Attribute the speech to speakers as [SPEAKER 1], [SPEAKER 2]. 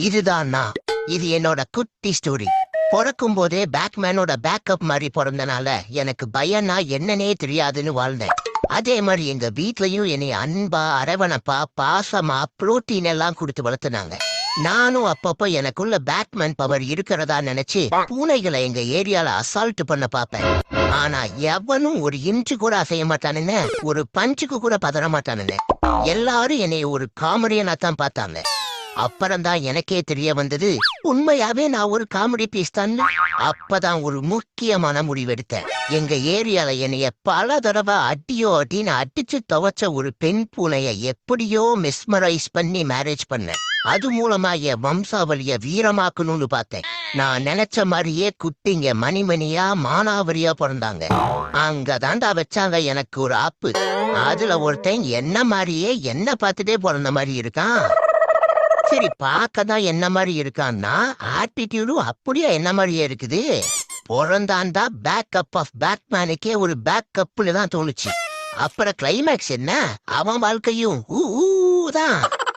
[SPEAKER 1] இதுதான் நான். இது என்னோட குட்டி ஸ்டோரி. பொறக்கும் போதே பேக்மேனோட பேக்கப் மாதிரி பிறந்தனால எனக்கு பயனா என்னன்னே தெரியாதுன்னு வாழ்ந்தேன். அதே மாதிரி எங்க வீட்லயும் என்னை அன்பா அரவணைப்பா பாசமா புரோட்டீன் எல்லாம் கொடுத்து வளர்த்துனாங்க. நானும் அப்பப்போ எனக்குள்ள பேட்மேன் பவர் இருக்கிறதா நினைச்சு பூனைகளை எங்க ஏரியால அசால்ட் பண்ண பாப்பேன். ஆனா எவனும் ஒரு இன்ச்சு கூட அசைய மாட்டானுன்னு, ஒரு பஞ்சுக்கு கூட பதற மாட்டானுன்னு. எல்லாரும் என்னை ஒரு காமெடியனா தான் பார்த்தாங்க. அப்புறம்தான் எனக்கே தெரிய வந்தது, உண்மையாவே நான் ஒரு காமெடி பீஸ் தான். அப்பதான் ஒரு முக்கியமான முடிவெடுத்தேன். எங்க ஏரியால என்னைய பல தடவை அடியோ அடின்னு அடிச்சு துவைச்ச ஒரு பெண் பூனைய எப்படியோ மிஸ்மரைஸ் பண்ணி மேரேஜ் பண்ணேன். அது மூலமா என் வம்சாவளிய வீரமாக்கணும்னு பார்த்தேன். நான் நினைச்ச மாதிரியே குட்டிங்க மணிமணியா மானாவரியா பிறந்தாங்க. அங்கதாண்டா வச்சாங்க எனக்கு ஒரு ஆப்பு. அதுல ஒருத்தன் என்ன மாதிரியே என்ன பார்த்துட்டே பிறந்த மாதிரி இருக்கான். சரி, பார்க்கதான் என்ன மாதிரி இருக்கான்னா ஆட்டிடியூடும் அப்படியே என்ன மாதிரியே இருக்குது. பிறந்தாண்டா பேக்கப் ஆஃப் பேட்மேனுக்கே ஒரு பேக்கப்னு தான் தோணுச்சு. அப்புறம் கிளைமேக்ஸ் என்ன, அவன் வாழ்க்கையும் தான்.